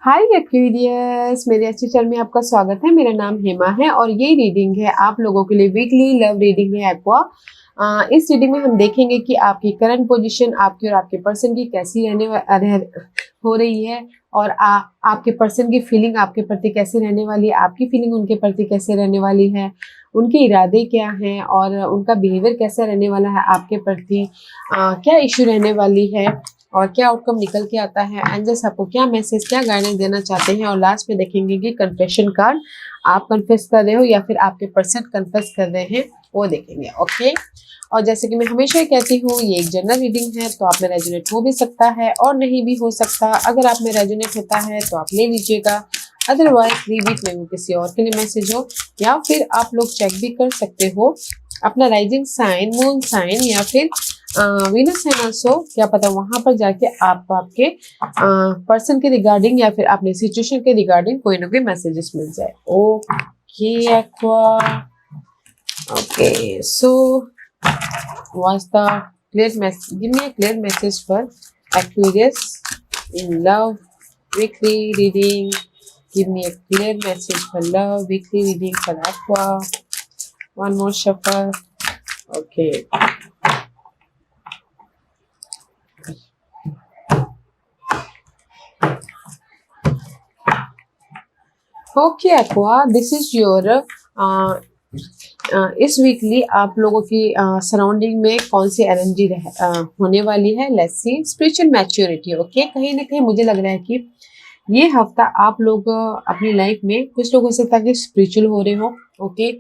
हाय Aquarius, मेरे अच्छे channel में आपका स्वागत है। मेरा नाम हेमा है और ये रीडिंग है आप लोगों के लिए वीकली लव रीडिंग है एक्वा। इस रीडिंग में हम देखेंगे कि आपकी करंट पोजीशन आपकी और आपके पर्सन की कैसी हो रही है और आपके पर्सन की फीलिंग आपके प्रति कैसे रहने वाली है, आपकी फीलिंग उनके प्रति कैसे रहने वाली है, उनके इरादे क्या हैं और उनका बिहेवियर कैसा रहने वाला है आपके प्रति, क्या इशू रहने वाली है और क्या आउटकम निकल के आता है। एंजल्स आपको क्या मैसेज, क्या गाइडेंस देना चाहते हैं और लास्ट में देखेंगे कि कन्फेशन कार्ड आप कन्फेस कर रहे हो या फिर आपके पर्सन कन्फेस कर रहे हैं, वो देखेंगे। ओके, और जैसे कि मैं हमेशा ही कहती हूँ, ये एक जनरल रीडिंग है तो आप में रेजोनेट हो भी सकता है और नहीं भी हो सकता। अगर आप में रेजोनेट होता है तो आप ले लीजिएगा, अदरवाइज लीव इट, में वो किसी और के लिए मैसेज हो। या फिर आप लोग चेक भी कर सकते हो अपना राइजिंग साइन, मून साइन या फिर वीनस साइन ऑल्सो, क्या पता वहां पर जाके आपको आपके पर्सन के रिगार्डिंग या फिर अपने सिचुएशन के रिगार्डिंग कोई ना कोई मैसेजेस मिल जाए। Okay aqua, okay so what's the clear message? Give me a clear message for Aquarius in love weekly reading. Give me a clear message for love weekly reading for Aqua. One more shuffle. Okay. Okay aqua, this is your इस weekly आप लोगों की surrounding में कौन सी energy होने वाली है। Let's see spiritual maturity. Okay, कहीं ना कहीं मुझे लग रहा है कि ये हफ्ता आप लोग अपनी लाइफ में, कुछ लोग हो सकता है कि स्पिरिचुअल हो रहे हो। ओके,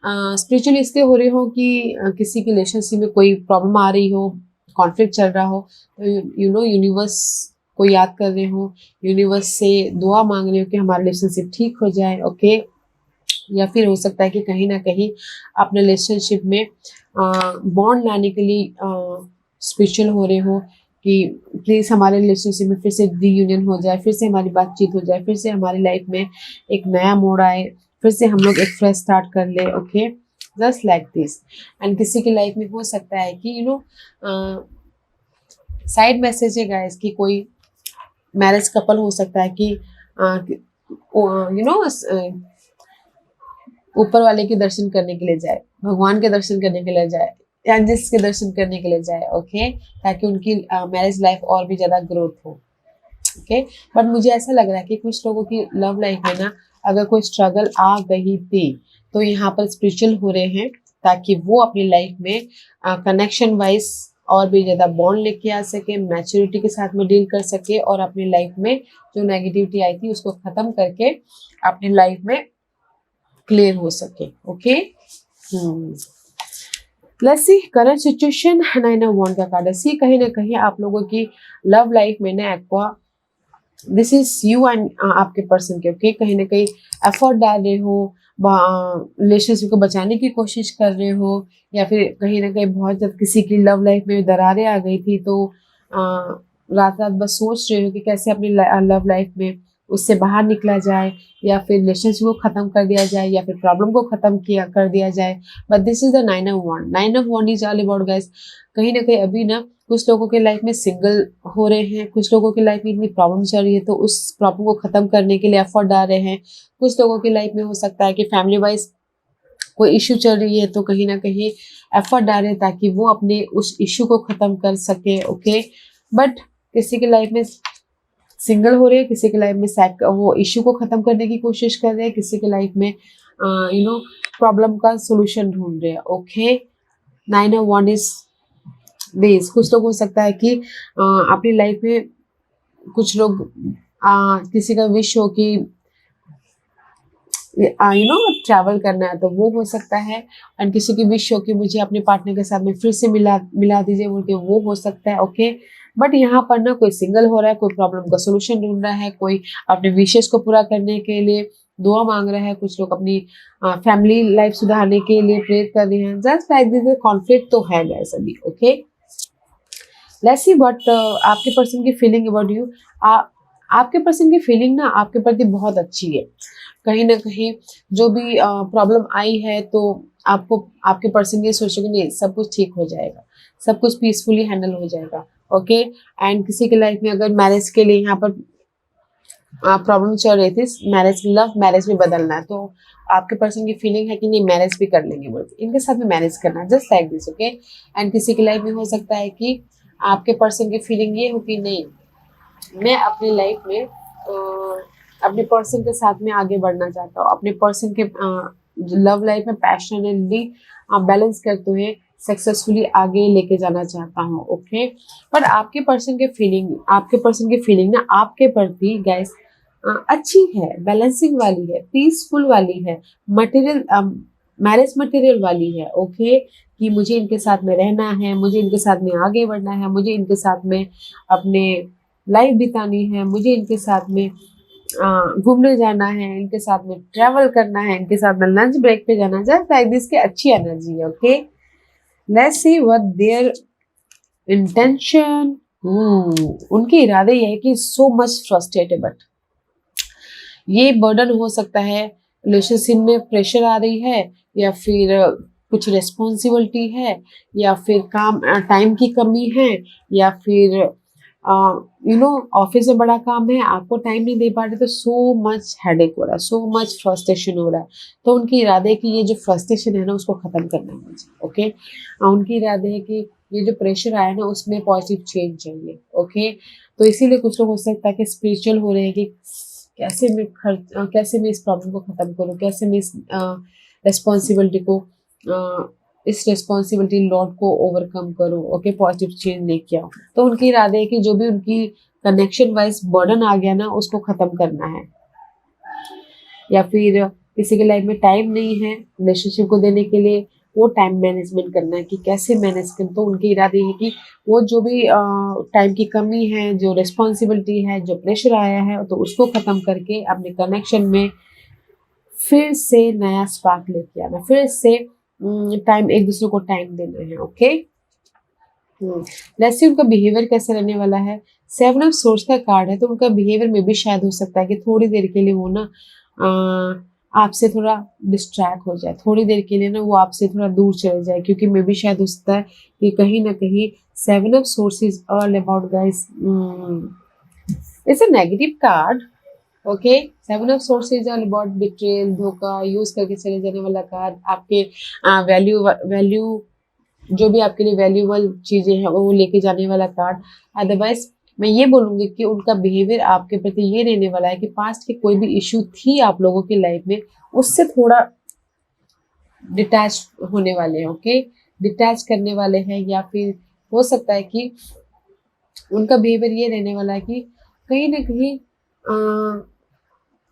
स्पिरिचुअल इसलिए हो रहे हो कि किसी की रिलेशनशिप में कोई प्रॉब्लम आ रही हो, कॉन्फ्लिक्ट चल रहा हो, तो यू नो यूनिवर्स को याद कर रहे हो, यूनिवर्स से दुआ मांग रहे हो कि हमारा रिलेशनशिप ठीक हो जाए। ओके, या फिर हो सकता है कि कहीं ना कहीं अपने रिलेशनशिप में बॉन्ड लाने के लिए स्पिरिचुअल हो रहे हो कि प्लीज़ हमारे रिलेशनशिप में फिर से रीयूनियन हो जाए, फिर से हमारी बातचीत हो जाए, फिर से हमारी लाइफ में एक नया मोड़ आए, फिर से हम लोग एक फ्रेश स्टार्ट कर ले। Okay, just like this. And किसी की लाइफ में हो सकता है कि यू नो साइड मैसेज है गाइस कि कोई मैरिज कपल हो सकता है कि यू नो ऊपर वाले के दर्शन करने के लिए जाए, भगवान के दर्शन करने के लिए जाए, एंजल्स के दर्शन करने के लिए जाए। ओके, ताकि उनकी मैरिज लाइफ और भी ज़्यादा ग्रोथ हो। ओके, बट मुझे ऐसा लग रहा है कि कुछ लोगों की लव लाइफ में ना अगर कोई स्ट्रगल आ गई थी तो यहाँ पर स्पिरिचुअल हो रहे हैं ताकि वो अपनी लाइफ में कनेक्शन वाइज और भी ज़्यादा बॉन्ड लेके आ सके, मैच्योरिटी के साथ में डील कर सके और अपनी लाइफ में जो नेगेटिविटी आई थी उसको ख़त्म करके अपनी लाइफ में क्लियर हो सके। Okay, let's see current situation. 9 of wand का कार्ड है। सी कहीं ना कहीं आप लोगों की लव लाइफ में ना aqua, this is you and आपके पर्सन के। ओके, कहीं ना कहीं एफर्ट डाल रहे हो, रिलेशनशिप को बचाने की कोशिश कर रहे हो, या फिर कहीं ना कहीं बहुत जब किसी की लव लाइफ में दरारें आ गई थी तो रात रात बस सोच रहे हो कि कैसे अपनी लव लाइफ में उससे बाहर निकला जाए, या फिर रिलेशनशिप को खत्म कर दिया जाए, या फिर प्रॉब्लम को खत्म किया कर दिया जाए। But this is the 9 of wand. 9 of wand is all about guys, कहीं ना कहीं अभी ना कुछ लोगों के लाइफ में सिंगल हो रहे हैं, कुछ लोगों की लाइफ में इतनी प्रॉब्लम चल रही है तो उस प्रॉब्लम को खत्म करने के लिए एफर्ट डाल रहे हैं। कुछ लोगों की लाइफ में हो सकता है कि फैमिली वाइज कोई इश्यू चल रही है तो कहीं ना कहीं एफर्ट डाल रहे हैं ताकि वो अपने उस इश्यू को खत्म कर सके। ओके, बट किसी की लाइफ में सिंगल हो रहे हैं, किसी की लाइफ में वो इश्यू को खत्म करने की कोशिश कर रहे हैं, किसी की लाइफ में यू नो प्रॉब्लम का सोल्यूशन ढूंढ रहे हैं। Okay, 9 of wand is this. कुछ लोग हो सकता है कि अपनी लाइफ में कुछ लोग किसी का विश हो कि यू नो ट्रैवल करना है तो वो हो सकता है, एंड किसी की विश हो कि मुझे अपने पार्टनर के साथ में फिर से मिला दीजिए बोल के, वो हो सकता है। ओके, बट यहाँ पर ना कोई सिंगल हो रहा है, कोई प्रॉब्लम का सोल्यूशन ढूंढ रहा है, कोई अपने विशेष को पूरा करने के लिए दुआ मांग रहा है, कुछ लोग अपनी फैमिली लाइफ सुधारने के लिए प्रेयर कर रहे हैं। जस्ट लाइक दिस कॉन्फ्लिक्ट तो है गाइस अभी। ओके, लेट्स सी बट आपके पर्सन की फीलिंग अबाउट यू। आपके पर्सन की फीलिंग ना आपके प्रति बहुत अच्छी है। कहीं ना कहीं जो भी प्रॉब्लम आई है तो आपको आपके पर्सन ये सोचोगे नहीं, सब कुछ ठीक हो जाएगा, सब कुछ पीसफुली हैंडल हो जाएगा। ओके, एंड किसी की लाइफ में अगर मैरिज के लिए यहाँ पर प्रॉब्लम चल रही थी मैरिज, लव मैरिज में बदलना है, तो आपके पर्सन की फीलिंग है कि नहीं मैरिज भी कर लेंगे, बोलते इनके साथ में मैरिज करना है, just like this. Okay, and किसी की लाइफ में हो सकता है कि आपके पर्सन की फीलिंग ये हो कि नहीं, मैं अपनी लाइफ में अपने पर्सन के साथ में आगे बढ़ना चाहता हूँ, अपने पर्सन के लव लाइफ में पैशनेटली बैलेंस करते हुए सक्सेसफुली आगे लेके जाना चाहता हूँ। ओके, पर आपके पर्सन की फीलिंग ना आपके प्रति गाइस अच्छी है, बैलेंसिंग वाली है, पीसफुल वाली है, मटेरियल मैरिज मटेरियल वाली है। ओके, कि मुझे इनके साथ में रहना है, मुझे इनके साथ में आगे बढ़ना है, मुझे इनके साथ में अपने लाइफ बितानी है, मुझे इनके साथ में घूमने जाना है, इनके साथ में ट्रैवल करना है, इनके साथ में लंच ब्रेक पे जाना है, जस्ट लाइक दिस की अच्छी एनर्जी है। Okay, let's see what there intention. उनके इरादे ये है कि सो मच फ्रस्ट्रेटेड, बट ये बर्डन हो सकता है, रिलेशनशिप में प्रेशर आ रही है, या फिर कुछ रिस्पॉन्सिबिलिटी है, या फिर काम टाइम की कमी है, या फिर ऑफिस में बड़ा काम है, आपको टाइम नहीं दे पा रहे, तो सो मच हेडेक हो रहा है, सो मच फ्रस्ट्रेशन हो रहा है। तो उनके इरादे है कि ये जो फ्रस्ट्रेशन है ना उसको खत्म करना है मुझे। ओके, उनके इरादे है कि ये जो प्रेशर आया ना उसमें पॉजिटिव चेंज चाहिए। ओके, तो इसीलिए कुछ लोग हो सकता है कि स्पिरिचुअल हो रहे हैं कि कैसे मैं इस प्रॉब्लम को खत्म करूं, कैसे मैं इस रिस्पॉन्सिबिलिटी को इस रिस्पॉन्सिबिलिटी लॉट को ओवरकम करूं। ओके, पॉजिटिव चेंज लेके आओ। तो उनके इरादे है कि जो भी उनकी कनेक्शन वाइज बर्डन आ गया ना उसको खत्म करना है, या फिर किसी के लाइफ में टाइम नहीं है रिलेशनशिप को देने के लिए, वो टाइम मैनेजमेंट करना है कि कैसे मैनेज कर। तो उनके इरादे है कि वो जो भी टाइम की कमी है, जो रिस्पॉन्सिबिलिटी है, जो प्रेशर आया है, तो उसको खत्म करके अपने कनेक्शन में फिर से नया स्पार्क लेके आना, फिर से टाइम एक दूसरे को टाइम देना है। ओके, लेट्स सी उनका बिहेवियर कैसे रहने वाला है। 7 ऑफ सोर्स का कार्ड है, तो उनका बिहेवियर में भी शायद हो सकता है कि थोड़ी देर के लिए वो ना आपसे थोड़ा डिस्ट्रैक्ट हो जाए, थोड़ी देर के लिए ना वो आपसे थोड़ा दूर चले जाए, क्योंकि मे बी शायद हो सकता है कि कहीं ना कहीं 7 of swords is all about guys, it's a negative card. Okay, 7 of swords is all about betrayal, धोखा, यूज करके चले जाने वाला कार्ड, आपके वैल्यू जो भी आपके लिए वैल्यूबल चीजें हैं वो लेके जाने वाला कार्ड। अदरवाइज मैं ये बोलूंगी कि उनका बिहेवियर आपके प्रति ये रहने वाला है कि पास्ट की कोई भी इश्यू थी आप लोगों की लाइफ में, उससे थोड़ा डिटैच होने वाले हैं। ओके, डिटैच करने वाले हैं, या फिर हो सकता है कि उनका बिहेवियर ये रहने वाला है कि कहीं ना कहीं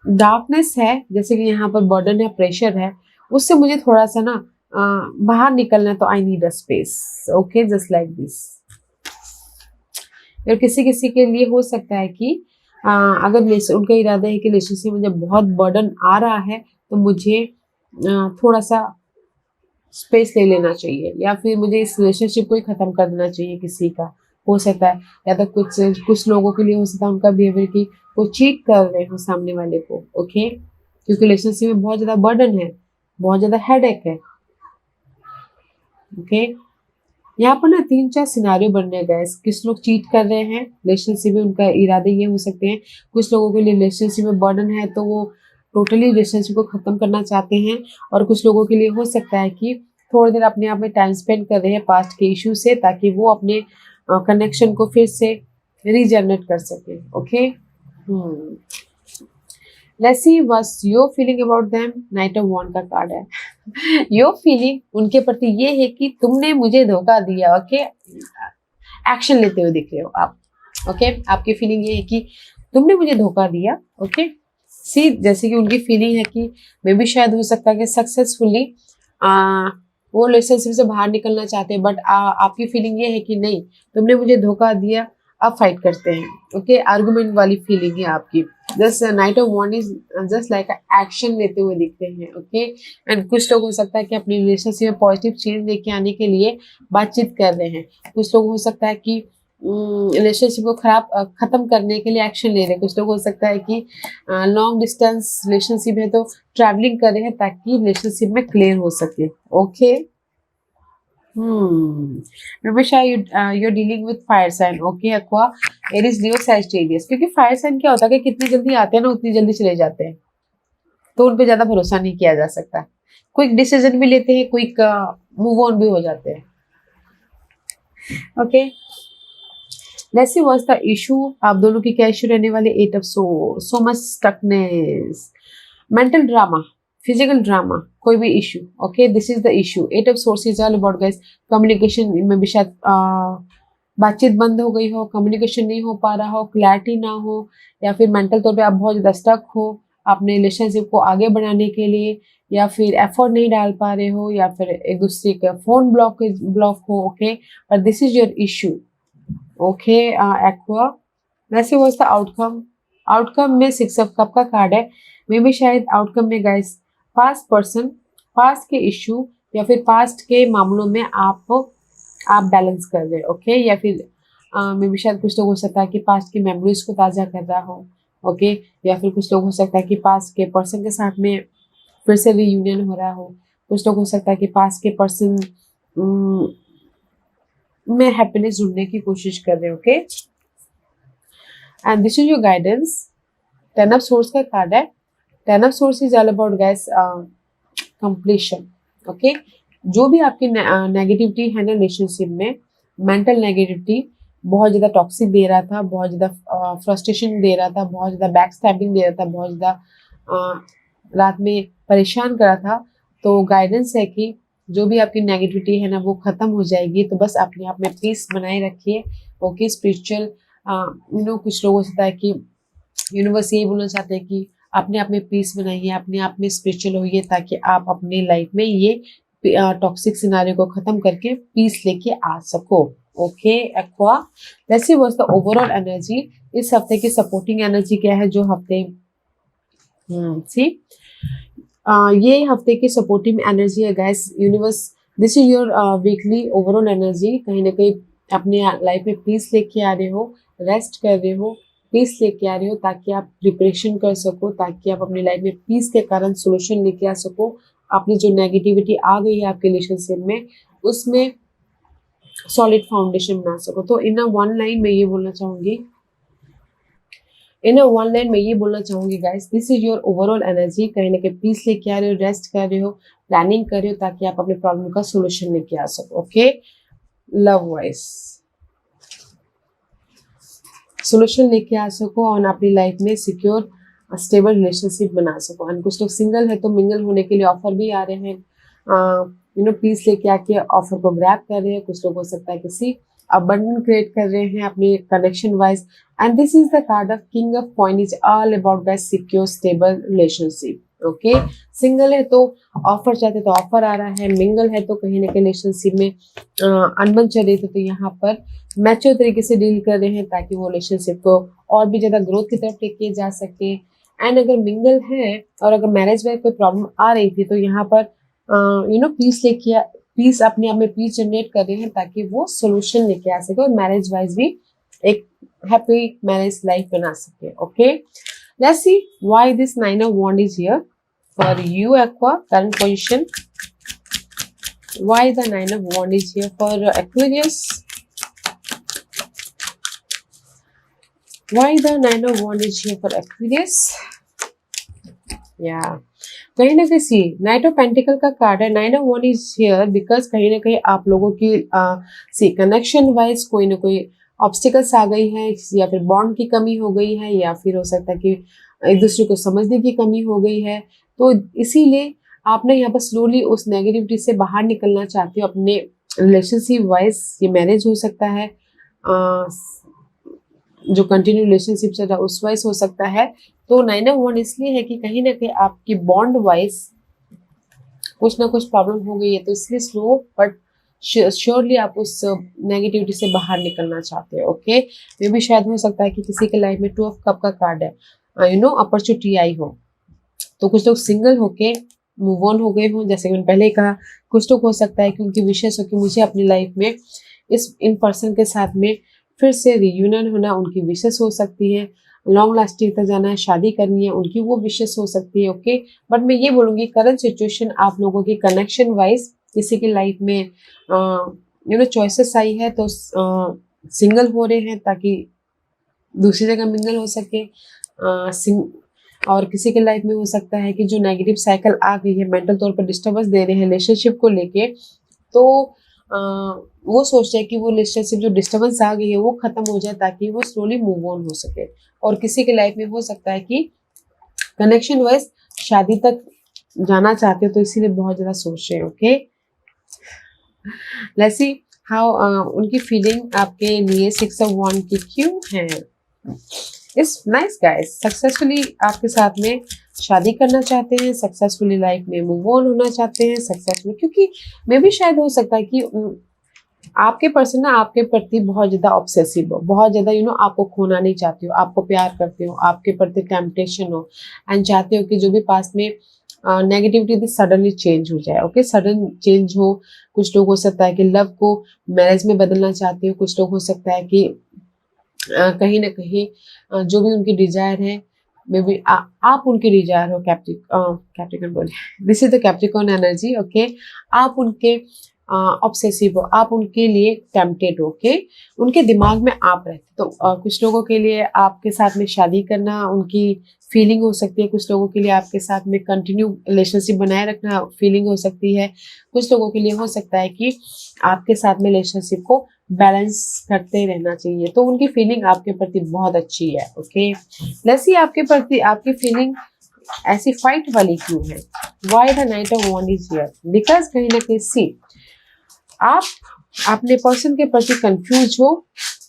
डार्कनेस है, जैसे कि यहाँ पर बर्डन है, प्रेशर है, उससे मुझे थोड़ा सा ना बाहर निकलना है, तो I need a space. Okay, just like this. और किसी किसी के लिए हो सकता है कि अगर उनका इरादा है कि रिलेशनशिप में जब बहुत बर्डन आ रहा है तो मुझे थोड़ा सा स्पेस ले लेना चाहिए, या फिर मुझे इस रिलेशनशिप को ही खत्म कर देना चाहिए किसी का, हो सकता है। या तो कुछ लोगों के लिए हो सकता है उनका बिहेवियर की वो चीट कर रहे हो सामने वाले को। ओके, क्योंकि रिलेशनशिप में बहुत ज्यादा बर्डन है, बहुत ज्यादा हेडेक है। ओके, यहाँ पर ना 3-4 सिनारियो बन रहे हैं। किस लोग चीट कर रहे हैं रिलेशनशिप में, उनका इरादे ये हो सकते हैं। कुछ लोगों के लिए रिलेशनशिप में बर्डन है तो वो टोटली रिलेशनशिप को खत्म करना चाहते हैं, और कुछ लोगों के लिए हो सकता है कि थोड़ी देर अपने आप में टाइम स्पेंड कर रहे हैं पास्ट के इश्यू से, ताकि वो अपने कनेक्शन को फिर से रीजनरेट कर सके। Okay, let's see what's your feeling about them. Knight of wand का कार्ड है। योर फीलिंग उनके प्रति ये है कि तुमने मुझे धोखा दिया। ओके, एक्शन लेते हुए दिख रहे हो आप। ओके, आपकी फीलिंग ये है कि तुमने मुझे धोखा दिया। ओके, सी जैसे कि उनकी फीलिंग है कि मे भी शायद हो सकता है कि सक्सेसफुली वो रिलेशनशिप से बाहर निकलना चाहते हैं, बट आपकी फीलिंग ये है कि नहीं, तुमने मुझे धोखा दिया, अब फाइट करते हैं। ओके, आर्गुमेंट वाली फीलिंग है आपकी। Just knight of wand is just like action लेते हुए दिखते हैं। ओके, एंड कुछ लोग हो सकता है कि अपनी रिलेशनशिप में पॉजिटिव चेंज लेके आने के लिए बातचीत कर रहे हैं। कुछ लोग हो सकता है कि रिलेशनशिप को खत्म करने के लिए एक्शन ले रहे हैं। कुछ लोग हो सकता है कि लॉन्ग डिस्टेंस रिलेशनशिप है तो ट्रैवलिंग कर रहे हैं ताकि रिलेशनशिप में क्लियर हो सके। Okay, Vivisha, you're dealing with fire sign, okay Aqua, Aries, Leo, Sagittarius। क्योंकि फायर साइन क्या होता है कि कितनी जल्दी आते हैं ना उतनी जल्दी चले जाते हैं, तो उन पे ज्यादा भरोसा नहीं किया जा सकता। क्विक डिसीजन भी लेते हैं, क्विक मूव ऑन भी हो जाते हैं। Okay, let's see what's the issue. आप दोनों की क्या इशू रहने वाले? Eight of so much stuckness, mental drama, physical drama, कोई भी issue. Okay, this is the issue. Eight of swords is all about guys communication में भी शायद बातचीत बंद हो गई हो, कम्युनिकेशन नहीं हो पा रहा हो, क्लैरिटी ना हो, या फिर मेंटल तौर पे आप बहुत ज्यादा स्टक हो अपने रिलेशनशिप को आगे बढ़ाने के लिए, या फिर एफर्ट नहीं डाल पा रहे हो, या फिर एक दूसरे का फोन ब्लॉक हो। Okay, but this is your issue. Okay aqua, वैसे वॉज द आउटकम। आउटकम में सिक्स ऑफ कप का कार्ड है। मे भी शायद आउटकम में गाइस पास्ट पर्सन, पास्ट के इशू या फिर पास्ट के मामलों में आप बैलेंस कर रहे हो। ओके, या फिर मे भी शायद कुछ लोग हो सकता है कि पास्ट की मेमोरीज को ताज़ा कर रहा हो। ओके, या फिर कुछ लोग हो सकता है कि पास्ट के पर्सन के साथ में फिर से रीयूनियन हो रहा हो। कुछ लोग हो सकता है कि पास्ट के पर्सन में हैप्पीनेस ढूंढने की कोशिश कर रहे हो। Okay, and this is your guidance. Ten of source का कार्ड है। Ten of swords is all about guys completion. Okay, जो भी आपकी नेगेटिविटी है ना रिलेशनशिप में, मेंटल नेगेटिविटी बहुत ज़्यादा टॉक्सिक दे रहा था, बहुत ज़्यादा फ्रस्ट्रेशन दे रहा था, बहुत ज़्यादा बैक स्टैबिंग दे रहा था, बहुत ज़्यादा रात में परेशान करा था, तो गाइडेंस है कि जो भी आपकी नेगेटिविटी है ना वो ख़त्म हो जाएगी। तो बस अपने आप में पीस बनाए रखिए। ओके, स्पिरिचुअल कुछ लोगों से है कि यूनिवर्स यही बोलना चाहते हैं कि अपने आप में पीस बनाइए, अपने आप में स्पिरिचुअल होइए, ताकि आप अपनी लाइफ में ये टॉक्सिक सिनारियो को खत्म करके पीस लेके आ सको। Okay aqua, let's see what's the overall energy. इस हफ्ते की सपोर्टिंग एनर्जी क्या है जो हफ्ते सी ये हफ्ते की सपोर्टिंग एनर्जी है guys. Universe, this is your weekly overall energy. कहीं ना कहीं अपने लाइफ में पीस लेके आ रहे हो, रेस्ट कर रहे हो, पीस लेके आ रहे हो, ताकि आप प्रिपरेशन कर सको, ताकि आप अपनी लाइफ में पीस के कारण सोल्यूशन लेके आ सको। अपनी जो नेगेटिविटी आ गई है आपके रिलेशनशिप में, उसमें सॉलिड फाउंडेशन बना सको। तो इन वन लाइन में ये बोलना चाहूंगी, guys, this is your overall energy. कहीं ना कहीं पीस लेके आ रहे हो, रेस्ट कर रहे हो, प्लानिंग कर रहे हो, ताकि आप अपने प्रॉब्लम का सोल्यूशन लेके आ सको। ओके, लव वाइज सोल्यूशन लेके आ सको और अपनी लाइफ में सिक्योर स्टेबल रिलेशनशिप बना सको। एंड कुछ लोग सिंगल है तो मिंगल होने के लिए ऑफर भी आ रहे हैं, पीस लेके आके ऑफर को ग्रैब कर रहे हैं। कुछ लोग हो सकता है किसी अबंडेंट क्रिएट कर रहे हैं अपने connection wise. And this is the card of king of coin, is all about guys secure stable relationship. Okay, single है तो ऑफर चाहते तो ऑफर आ रहा है, मिंगल है तो कहीं ना कहीं रिलेशनशिप में अनबन चल रही थी, तो यहाँ पर मैच्योर तरीके से डील कर रहे हैं, ताकि वो रिलेशनशिप को और भी ज्यादा ग्रोथ की तरफ लेके जा सके। एंड अगर मिंगल है और अगर मैरिज में कोई प्रॉब्लम आ रही थी, तो यहाँ पर पीस अपने आप में पीस जनरेट कर रहे हैं, ताकि वो सोल्यूशन लेके आ सके और मैरिज वाइज भी एक हैप्पी मैरिज लाइफ बना सके। Okay, let's see why this nine of wand is here for you Aqua, current position. Why the nine of wand is here for Aquarius. Why the Nine of Wands is here for Aquarius? Yeah, कहीं ना कहीं knight of pentacle का card है। Nine of wand is here because कहीं ना कहीं आप लोगों की कनेक्शन वाइज कोई ना कोई ऑब्स्टिकल्स आ गई है, या फिर बॉन्ड की कमी हो गई है, या फिर हो सकता है कि एक दूसरे को समझने की कमी हो गई है। तो इसीलिए आप ना यहाँ पर स्लोली उस नेगेटिविटी से बाहर निकलना चाहते हो अपने रिलेशनशिप वाइज। ये मैरिज हो सकता है, जो कंटिन्यू रिलेशनशिप चल रहा है उस वाइज हो सकता है। तो नाइन ऑफ वॉन्ड इसलिए है कि कहीं ना कहीं आपकी बॉन्ड वाइज कुछ ना कुछ प्रॉब्लम हो गई है, तो इसलिए स्लो बट श्योरली आप उस नेगेटिविटी से बाहर निकलना चाहते हो। ओके, मे भी शायद हो सकता है कि किसी के लाइफ में टू ऑफ कप का कार्ड है, अपॉर्चुनिटी आई हो, तो कुछ लोग सिंगल होके मूव ऑन हो गए हों। जैसे कि मैंने पहले कहा, कुछ लोग हो सकता है कि उनकी विशेष हो कि मुझे अपनी लाइफ में इन पर्सन के साथ में फिर से रियूनियन होना, उनकी विशेष हो सकती है। लॉन्ग लास्टिंग तक जाना है, शादी करनी है, उनकी वो विशेष हो सकती है। ओके, बट मैं ये बोलूंगी करंट सिचुएशन आप लोगों की कनेक्शन वाइज किसी की लाइफ में चॉइसेस आई है तो सिंगल हो रहे हैं ताकि दूसरी जगह मिंगल हो सके। और किसी के लाइफ में हो सकता है कि जो नेगेटिव साइकिल आ गई है, मेंटल तौर पर डिस्टर्बेंस दे रहे हैं रिलेशनशिप को लेके, तो वो सोचते हैं कि वो रिलेशनशिप जो डिस्टर्बेंस आ गई है वो खत्म हो जाए ताकि वो स्लोली मूव ऑन हो सके। और किसी के लाइफ में हो सकता है कि कनेक्शन वाइज शादी तक जाना चाहते हो, तो इसीलिए बहुत ज्यादा सोच रहे हैं। ओके, लेट्स सी हाउ उनकी फीलिंग आपके लिए 6 ऑफ वॉन्ड की क्यों है। इट्स नाइस गाइस, सक्सेसफुली आपके साथ में शादी करना चाहते हैं, सक्सेसफुली लाइफ में मूव ऑन होना चाहते हैं सक्सेसफुली, क्योंकि मे भी शायद हो सकता है कि आपके पर्सन ना आपके प्रति बहुत ज्यादा ऑब्सेसिव हो, बहुत ज्यादा आपको खोना नहीं चाहते हो, आपको प्यार करते हो, आपके प्रति टेम्पटेशन हो एंड चाहते हो कि जो भी पास में नेगेटिविटी सडनली चेंज हो जाए। ओके, सडन चेंज हो। कुछ लोग हो सकता है कि लव को मैरिज में बदलना चाहते हो, कुछ लोग हो सकता है कि कहीं ना कहीं जो भी उनकी डिजायर है, मे बी आप उनके डिजायर हो। कैप्रिकॉन बोले, this is the Capricorn energy. Okay, आप उनके ऑब्सेसिव हो, आप उनके लिए टेम्पटेड हो। ओके, उनके दिमाग में आप रहते। तो कुछ लोगों के लिए आपके साथ में शादी करना उनकी फीलिंग हो सकती है, कुछ लोगों के लिए आपके साथ में कंटिन्यू रिलेशनशिप बनाए रखना फीलिंग हो सकती है, कुछ लोगों के लिए हो सकता है कि आपके साथ में रिलेशनशिप को बैलेंस करते रहना चाहिए। तो उनकी फीलिंग आपके प्रति बहुत अच्छी है। ओके, लेट्स सी आपके प्रति आपकी फीलिंग ऐसी फाइट वाली क्यों है। Why the knight of wand is here, because कहीं ना कहीं सी आप अपने पर्सन के प्रति कंफ्यूज हो।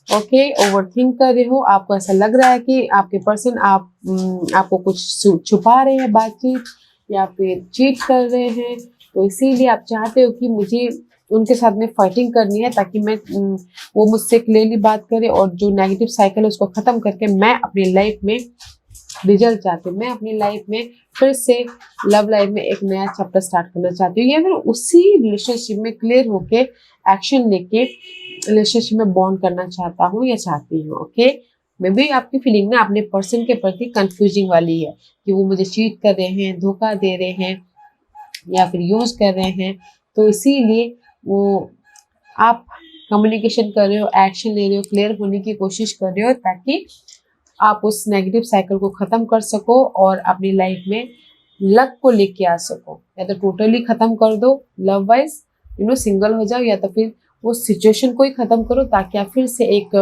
ओके, ओवरथिंक कर रहे हो, आपको ऐसा लग रहा है कि आपके पर्सन आपको कुछ छुपा रहे हैं बातचीत, या फिर चीट कर रहे हैं। तो इसीलिए आप चाहते हो कि मुझे उनके साथ में फाइटिंग करनी है ताकि मैं वो मुझसे क्लियरली बात करे और जो नेगेटिव साइकिल है उसको खत्म करके मैं अपनी लाइफ में रिजल्ट चाहती हूँ, मैं अपनी लाइफ में फिर से लव लाइफ में एक नया चैप्टर स्टार्ट करना चाहती हूँ, या फिर उसी रिलेशनशिप में क्लियर होके एक्शन लेके रिलेशनशिप में बॉन्ड करना चाहता हूँ या चाहती हूँ। ओके, मे बी आपकी फीलिंग ना अपने पर्सन के प्रति कंफ्यूजिंग वाली है कि वो मुझे चीट कर रहे हैं, धोखा दे रहे हैं या फिर यूज कर रहे हैं। तो इसीलिए वो आप कम्युनिकेशन कर रहे हो, एक्शन ले रहे हो, क्लियर होने की कोशिश कर रहे हो ताकि आप उस नेगेटिव साइकिल को खत्म कर सको और अपनी लाइफ में लक को लेके आ सको। या तो टोटली खत्म कर दो लव वाइज, सिंगल हो जाओ, या तो फिर वो सिचुएशन को ही खत्म करो ताकि आप फिर से एक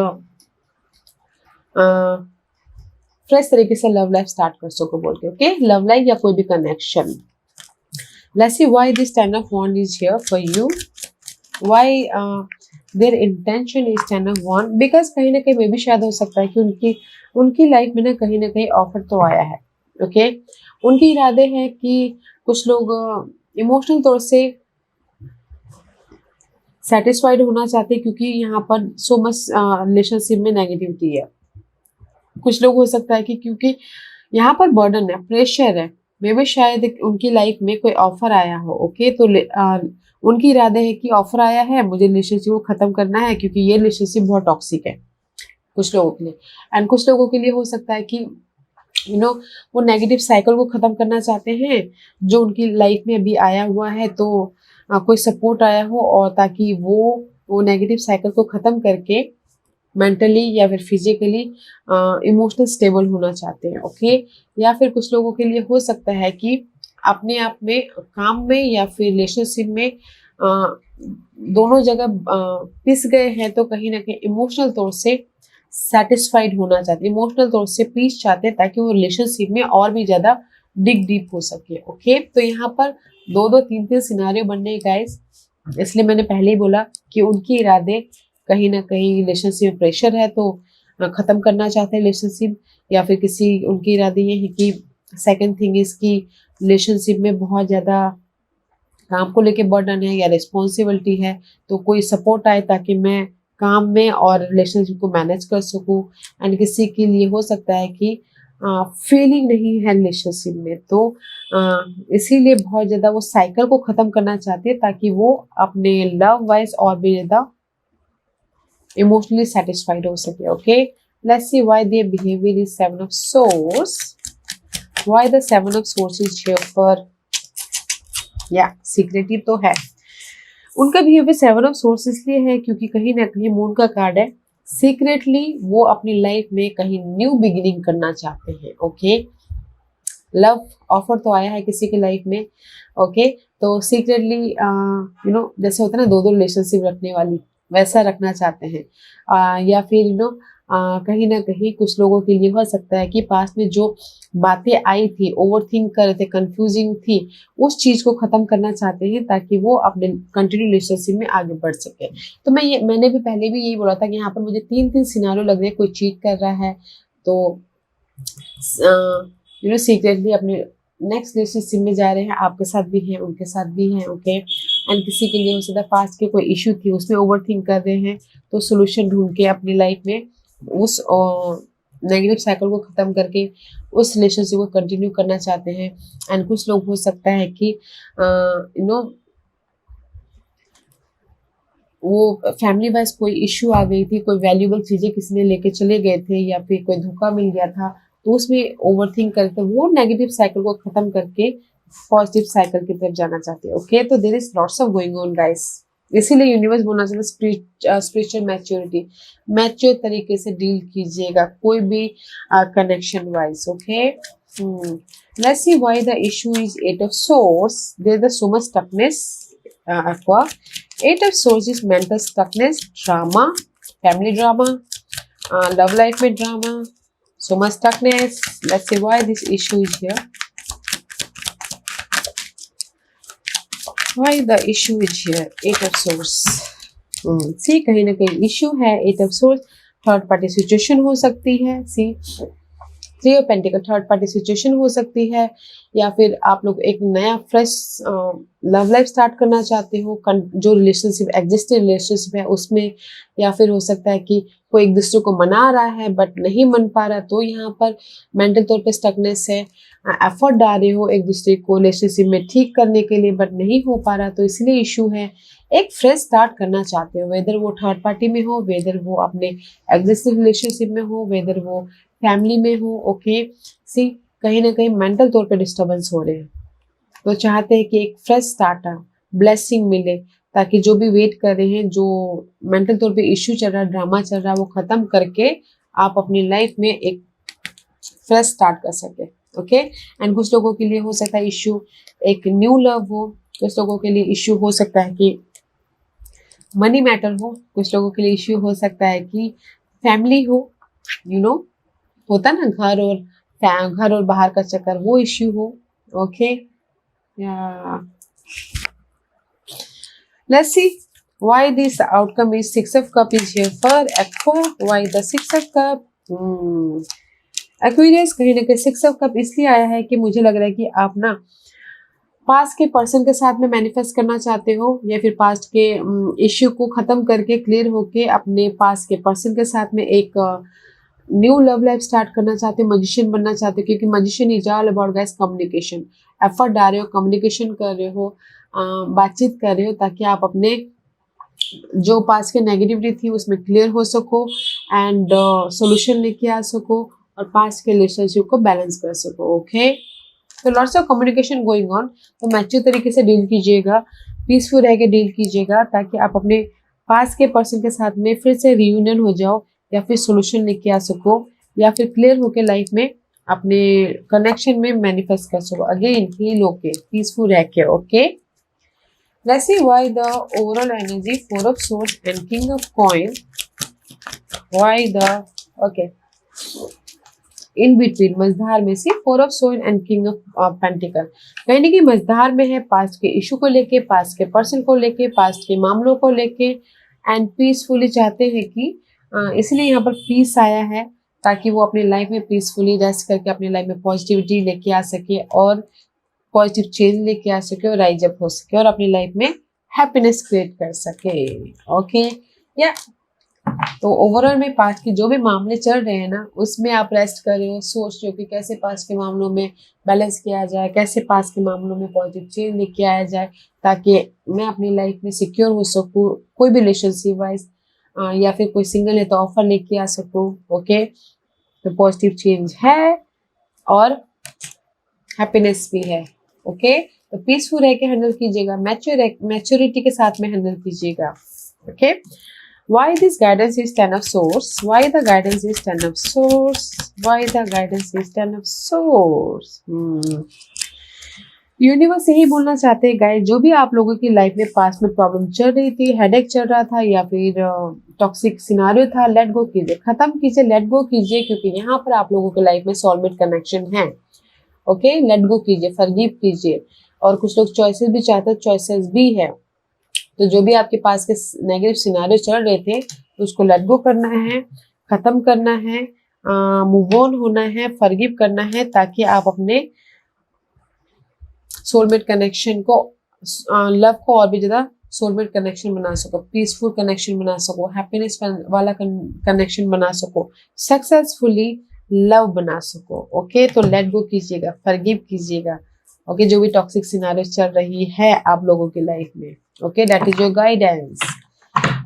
फ्रेश तरीके से लव लाइफ स्टार्ट कर सको बोल के। ओके, लव लाइफ या कोई भी connection. Let's see why this ten of wand is here for you, why their intention is ten of wand, because कहीं ना कहीं मे भी शायद हो सकता है कि उनकी लाइफ में ना कहीं ऑफर तो आया है। ओके, उनके इरादे हैं कि कुछ लोग इमोशनल तौर से सेटिस्फाइड होना चाहते हैं क्योंकि यहाँ पर सो मच रिलेशनशिप में नेगेटिविटी है। कुछ लोग हो सकता है कि क्योंकि यहाँ पर बर्डन है, प्रेशर है, मे भी शायद उनकी लाइफ में कोई ऑफर आया हो। ओके, तो उनकी इरादे है कि ऑफर आया है, मुझे रिलेशनशिप को खत्म करना है क्योंकि ये रिलेशनशिप बहुत टॉक्सिक है कुछ लोगों के लिए। एंड कुछ लोगों के लिए हो सकता है कि वो नेगेटिव साइकिल को खत्म करना चाहते हैं जो उनकी लाइफ में अभी आया हुआ है, तो कोई सपोर्ट आया हो और ताकि वो नेगेटिव साइकिल को खत्म करके मेंटली या फिर फिजिकली इमोशनल स्टेबल होना चाहते हैं। ओके, या फिर कुछ लोगों के लिए हो सकता है कि अपने आप में काम में या फिर रिलेशनशिप में दोनों जगह पिस गए हैं, तो कहीं ना कहीं इमोशनल तौर से सेटिस्फाइड होना चाहते हैं, इमोशनल तौर से पीस चाहते हैं ताकि वो रिलेशनशिप में और भी ज्यादा डिग डीप हो सके। ओके, तो यहाँ पर 2-3 सिनारियो बन रहे गाइस, इसलिए मैंने पहले ही बोला कि उनके इरादे कहीं ना कहीं रिलेशनशिप में प्रेशर है तो खत्म करना चाहते हैं रिलेशनशिप, या फिर किसी उनके इरादे ये है कि सेकंड थिंग इज कि रिलेशनशिप में बहुत ज्यादा काम को लेके बर्डन है या रिस्पॉन्सिबिलिटी है, तो कोई सपोर्ट आए ताकि मैं काम में और रिलेशनशिप को मैनेज कर सकूं। एंड किसी के लिए हो सकता है कि फीलिंग नहीं है रिलेशनशिप में, तो इसीलिए बहुत ज्यादा वो साइकिल को खत्म करना चाहते हैं ताकि वो अपने लव वाइज और भी ज्यादा इमोशनली सेटिस्फाइड हो सके। Okay, let's see why their behaviour is 7 of source, why the 7 of swords is here for, या सीक्रेटिव तो है उनका बिहेवियर सेवन ऑफ सोर्स इसलिए है क्योंकि कहीं ना कहीं मून का कार्ड है, सीक्रेटली वो अपनी लाइफ में कहीं न्यू बिगिनिंग करना चाहते हैं। ओके, लव ऑफर तो आया है किसी की लाइफ में। ओके, तो सीक्रेटली जैसे होता है ना दो दो रिलेशनशिप रखने वाली, वैसा रखना चाहते हैं। या फिर कहीं ना कहीं कुछ लोगों के लिए हो सकता है कि पास में जो बातें आई थी, ओवर थिंक कर रहे थे, कंफ्यूजिंग थी, उस चीज को खत्म करना चाहते हैं ताकि वो अपने कंटिन्यू रिलेशनशिप में आगे बढ़ सके। तो मैंने भी पहले भी यही बोला था कि यहाँ पर मुझे तीन सिनारियो लग रहे हैं, कोई चीट कर रहा है तो सीक्रेटली अपने नेक्स्ट रिलेशनशिप में जा रहे हैं, आपके साथ भी हैं, उनके साथ भी हैं। ओके, एंड किसी के लिए हो सकता है पास्ट के कोई इश्यू थी, उसमें ओवर थिंक कर रहे हैं, तो सोल्यूशन ढूंढ के अपनी लाइफ में उस नेगेटिव साइकिल को खत्म करके उस रिलेशनशिप को कंटिन्यू करना चाहते हैं। एंड कुछ लोग हो सकता है कि वो फैमिली वाइज कोई इश्यू आ गई थी, कोई वैल्यूएबल चीजें किसी ने लेके चले गए थे, या फिर कोई धोखा मिल गया था, तो उसमें ओवरथिंक करते वो नेगेटिव साइकिल को खत्म करके पॉजिटिव साइकिल की तरफ जाना चाहते हैं। ओके, तो there is lots of going on guys, इसीलिए यूनिवर्स बोलना चाहता है स्पिरिचुअल मैच्योरिटी, मैच्योर तरीके से डील कीजिएगा कोई भी connection wise. Okay, let's see why the issue is at of source, there is so much stuckness. Aqua, eight of swords is mental stuckness, drama, family drama, love life में drama, so much stuckness. Let's see why this issue is here. Why the issue is here? Eight of swords. See, कहीं ना कहीं issue है eight of swords. Third party situation हो सकती है। See, three of pentacle third party situation हो सकती है, या फिर आप लोग एक नया फ्रेश लव लाइफ स्टार्ट करना चाहते हो, जो रिलेशनशिप एग्जिस्टिंग रिलेशनशिप है उसमें, या फिर हो सकता है कि कोई एक दूसरे को मना रहा है बट नहीं मन पा रहा, तो यहाँ पर मेंटल तौर पे स्टकनेस है, एफर्ट डाल रहे हो एक दूसरे को रिलेशनशिप में ठीक करने के लिए बट नहीं हो पा रहा, तो इसलिए इशू है। एक फ्रेश स्टार्ट करना चाहते हो, वेदर वो थर्ड पार्टी में हो, वेदर वो अपने एग्जिस्टिंग रिलेशनशिप में हो, वेदर वो फैमिली में हो। ओके, सी कहीं ना कहीं मेंटल तौर पे डिस्टर्बेंस हो रहे हैं, तो चाहते हैं कि एक फ्रेश स्टार्ट ब्लेसिंग मिले, ताकि जो भी वेट कर रहे हैं, जो मेंटल तौर पे इश्यू चल रहा है, ड्रामा चल रहा है, वो खत्म करके आप अपनी लाइफ में एक फ्रेश स्टार्ट कर सके। ओके, एंड कुछ लोगों के लिए हो सकता है इश्यू एक न्यू लव हो, कुछ लोगों के लिए इश्यू हो सकता है कि मनी मैटर हो, कुछ लोगों के लिए इश्यू हो सकता है कि फैमिली हो, होता ना घर और बाहर का चक्कर, वो इश्यू हो। Okay, let's see why this outcome is six of cup is here for Aqua. Why the six of cup? Aquarius, कहीं ना कहीं सिक्स ऑफ कप इसलिए आया है कि मुझे लग रहा है कि आप ना पास्ट के पर्सन के साथ में मैनिफेस्ट करना चाहते हो, या फिर पास्ट के इश्यू को खत्म करके क्लियर होके अपने पास्ट के पर्सन के साथ में एक न्यू लव लाइफ स्टार्ट करना चाहते हो, मजिशियन बनना चाहते हो, क्योंकि magician is all about guys communication, effort डाल रहे हो, कम्युनिकेशन कर रहे हो, बातचीत कर रहे हो, ताकि आप अपने जो पास के नेगेटिविटी थी उसमें क्लियर हो सको एंड सॉल्यूशन लेके आ सको और पास के रिलेशनशिप को बैलेंस कर सको। ओके, तो lots of communication going on, तो मैच्योर तरीके से डील कीजिएगा, पीसफुल रह के डील कीजिएगा, ताकि आप अपने पास के पर्सन के साथ में फिर से रियूनियन हो जाओ, या फिर सोल्यूशन लेके आ सको, या फिर क्लियर होके लाइफ में अपने कनेक्शन में मैनिफेस्ट कर सको, अगेन हील होके पीसफुल रह के। Okay, let's see why the overall energy four of source and king of coin, why the okay in between मझधार में से four of sword and king of pentacle, कहीं ना कहीं मझधार में है पास्ट के इशू को लेके, पास्ट के पर्सन को लेके, पास्ट के मामलों को लेके, एंड पीसफुली चाहते हैं कि इसलिए यहाँ पर पीस आया है, ताकि वो अपनी लाइफ में पीसफुली रेस्ट करके अपनी लाइफ में पॉजिटिविटी लेके आ सके और पॉजिटिव चेंज लेके आ सके और राइज अप हो सके और अपनी लाइफ में हैप्पीनेस क्रिएट कर सके। ओके, या तो ओवरऑल में पास्ट के जो भी मामले चल रहे हैं ना, उसमें आप रेस्ट कर रहे हो, सोच रहे हो कि कैसे पास्ट के मामलों में बैलेंस किया जाए, कैसे पास्ट के मामलों में पॉजिटिव चेंज लेके आया जाए, ताकि मैं अपनी लाइफ में सिक्योर हो सकूँ, कोई भी रिलेशनशिप वाइज, या फिर कोई सिंगल है तो ऑफर लेके आ सकूँ। ओके, तो पॉजिटिव चेंज है और हैप्पीनेस भी है। ओके, तो पीसफुल रह के हैंडल कीजिएगा, मैच्योरिटी के साथ में हैंडल कीजिएगा। Okay, why this guidance is 10 of swords, why the guidance is 10 of swords, why the guidance is 10 of swords। Universe यही बोलना चाहते हैं गाइस, जो भी आप लोगों की लाइफ में पास्ट में प्रॉब्लम चल रही थी, हेडेक चल रहा था या फिर टॉक्सिक सिनारियो था, लेट गो कीजिए, खत्म कीजिए, लेट गो कीजिए, क्योंकि यहाँ पर आप लोगों की लाइफ में सोलमेट कनेक्शन है। ओके, लेट गो कीजिए, फॉरगिव कीजिए। और कुछ लोग चॉइसेस भी चाहते हैं, चॉइसेस भी है, तो जो भी आपके पास के नेगेटिव सिनारियो चल रहे थे तो उसको लेट गो करना है, खत्म करना है, मूव ऑन होना है, फॉरगिव करना है, ताकि आप अपने सोलमेट कनेक्शन को, लव को और भी ज्यादा सोलमेट कनेक्शन बना सको, पीसफुल कनेक्शन बना सको, हैप्पीनेस वाला कनेक्शन बना सको, सक्सेसफुली लव बना सको। ओके, तो लेट गो कीजिएगा, फॉरगिव कीजिएगा। ओके, जो भी टॉक्सिक सिनारियो चल रही है आप लोगों की लाइफ में। Okay, that is your guidance.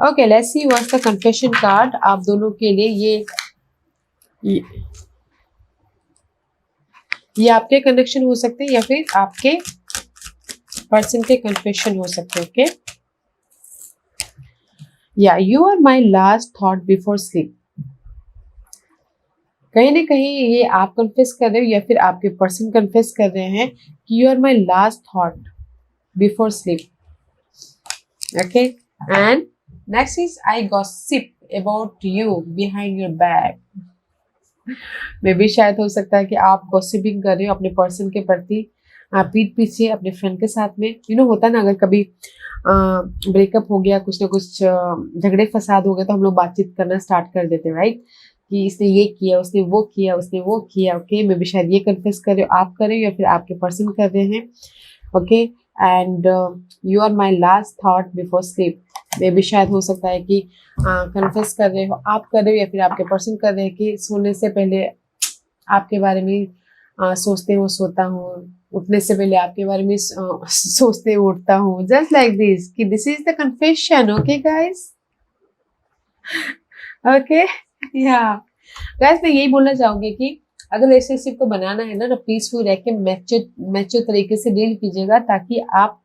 Okay, let's see what's the confession card आप दोनों के लिए। ये आपके कनेक्शन हो सकते हैं या फिर आपके पर्सन के कन्फेशन हो सकते हैं। ओके, या you are my last thought before sleep. कहीं ना कहीं ये आप कन्फेस कर रहे हो या फिर आपके पर्सन कन्फेस कर रहे हैं कि you are my last thought before sleep. Okay, and next is I gossip about you behind your back. मे भी शायद हो सकता है कि आप गॉसिपिंग कर रहे हो अपने पर्सन के प्रति, पीठ पीछे अपने फ्रेंड के साथ में। होता है ना, अगर कभी ब्रेकअप हो गया, कुछ ना कुछ झगड़े फसाद हो गए, तो हम लोग बातचीत करना स्टार्ट कर देते हैं, राइट, कि इसने ये किया, उसने वो किया, उसने वो किया। ओके, मे भी शायद ये कन्फेस कर रहे हो, आप कर रहे हो या फिर आपके पर्सन कर रहे हैं। Okay, and you are my last thought before sleep. मे भी शायद हो सकता है कि कन्फेस कर रहे हो, आप कर रहे हो या फिर आपके पर्सन कर रहे हैं कि सोने से पहले आपके बारे में सोचते हो सोता हूँ, उठने से पहले आपके बारे में सोचते उठता हूँ, जस्ट लाइक दिस, कि this is the confession. Okay guys, okay, या गाइस मैं यही बोलना चाहूंगी कि अगर रिलेशनशिप को बनाना है ना, पीसफुल रह के मैच्योर तरीके से डील कीजिएगा, ताकि आप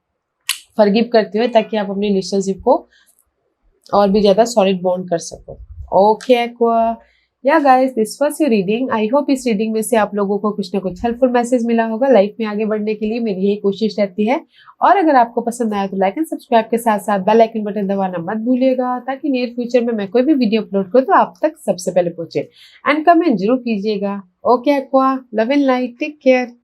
फॉरगिव करते हुए, ताकि आप अपने रिलेशनशिप को और भी ज्यादा सॉलिड बॉन्ड कर सको। ओके एक्वा, या guys this was your reading. I hope इस रीडिंग में से आप लोगों को कुछ ना कुछ हेल्पफुल मैसेज मिला होगा। लाइफ में आगे बढ़ने के लिए मेरी यही कोशिश रहती है। और अगर आपको पसंद आया तो लाइक एंड सब्सक्राइब के साथ साथ बेल आइकन बटन दबाना मत भूलिएगा, ताकि नियर फ्यूचर में मैं कोई भी वीडियो अपलोड करूँ तो आप तक सबसे पहले पहुंचे। एंड कमेंट जरूर कीजिएगा। Okay Aqua, love and light, take care.